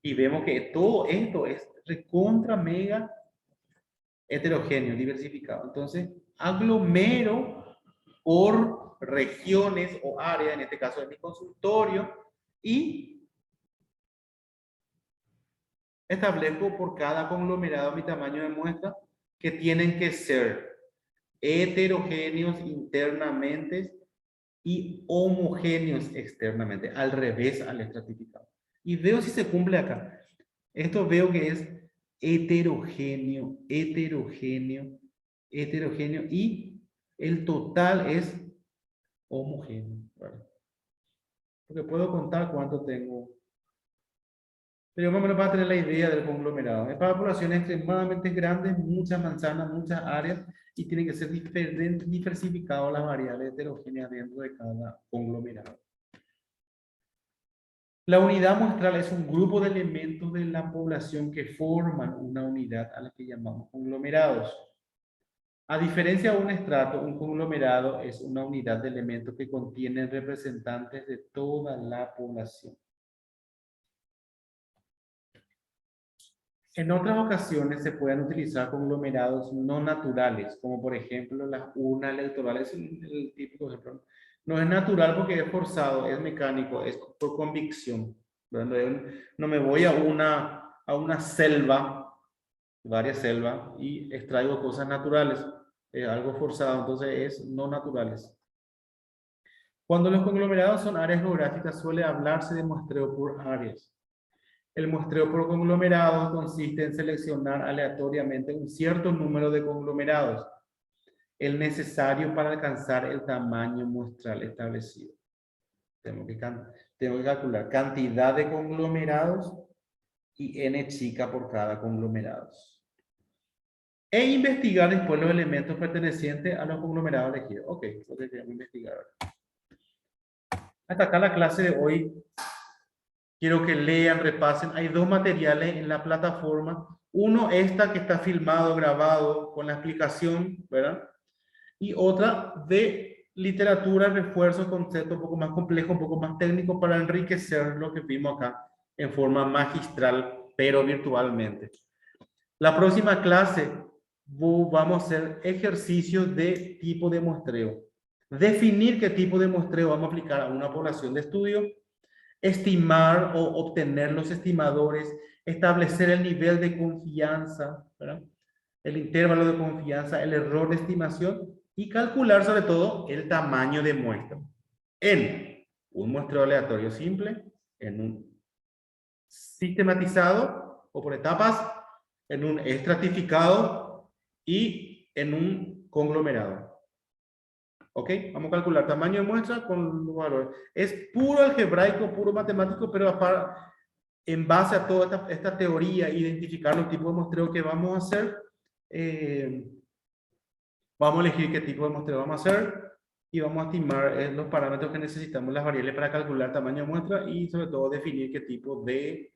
Y vemos que todo esto es recontra mega heterogéneo, diversificado. Entonces, aglomero por regiones o áreas, en este caso de mi consultorio, y establezco por cada conglomerado mi tamaño de muestra, que tienen que ser heterogéneos internamente y homogéneos externamente, al revés al estratificado. Y veo si se cumple acá. Esto veo que es heterogéneo, heterogéneo, heterogéneo y el total es homogéneo. ¿Verdad? Porque puedo contar cuánto tengo. Pero más o menos para tener la idea del conglomerado. Es para poblaciones extremadamente grandes, muchas manzanas, muchas áreas, y tienen que ser diversificadas las variables heterogéneas dentro de cada conglomerado. La unidad muestral es un grupo de elementos de la población que forman una unidad a la que llamamos conglomerados. A diferencia de un estrato, un conglomerado es una unidad de elementos que contienen representantes de toda la población. En otras ocasiones se pueden utilizar conglomerados no naturales, como por ejemplo las urnas electorales, el típico ejemplo. No es natural porque es forzado, es mecánico, es por convicción. No me voy a una selva, varias selvas, y extraigo cosas naturales. Es algo forzado, entonces es no naturales. Cuando los conglomerados son áreas geográficas, suele hablarse de muestreo por áreas. El muestreo por conglomerados consiste en seleccionar aleatoriamente un cierto número de conglomerados, el necesario para alcanzar el tamaño muestral establecido. Tengo que calcular cantidad de conglomerados y n chica por cada conglomerado. E investigar después los elementos pertenecientes a los conglomerados elegidos. Ok, lo que queremos investigar. Hasta acá la clase de hoy. Quiero que lean, repasen. Hay dos materiales en la plataforma. Uno, esta que está filmado, grabado, con la explicación, ¿verdad? Y otra de literatura, refuerzo, concepto un poco más complejo, un poco más técnico para enriquecer lo que vimos acá en forma magistral, pero virtualmente. La próxima clase vamos a hacer ejercicios de tipo de muestreo. Definir qué tipo de muestreo vamos a aplicar a una población de estudio, estimar o obtener los estimadores, establecer el nivel de confianza, ¿verdad? El intervalo de confianza, el error de estimación y calcular sobre todo el tamaño de muestra en un muestreo aleatorio simple, en un sistematizado o por etapas, en un estratificado y en un conglomerado. ¿Ok? Vamos a calcular tamaño de muestra con los valores. Es puro algebraico, puro matemático, pero en base a toda esta teoría, identificar los tipos de muestreo que vamos a hacer, vamos a elegir qué tipo de muestreo vamos a hacer y vamos a estimar los parámetros que necesitamos, las variables para calcular tamaño de muestra y sobre todo definir qué tipo de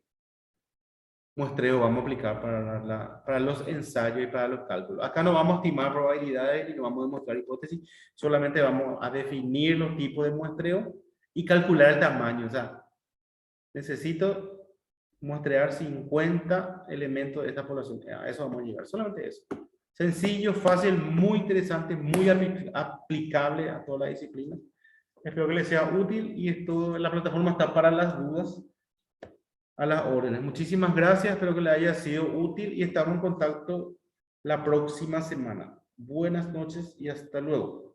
muestreo vamos a aplicar para los ensayos y para los cálculos. Acá no vamos a estimar probabilidades ni no vamos a demostrar hipótesis, solamente vamos a definir los tipos de muestreo y calcular el tamaño. O sea, necesito muestrear 50 elementos de esta población. A eso vamos a llegar, solamente eso. Sencillo, fácil, muy interesante, muy aplicable a toda la disciplina. Espero que les sea útil y la plataforma está para las dudas, a las órdenes. Muchísimas gracias, espero que les haya sido útil y estamos en contacto la próxima semana. Buenas noches y hasta luego.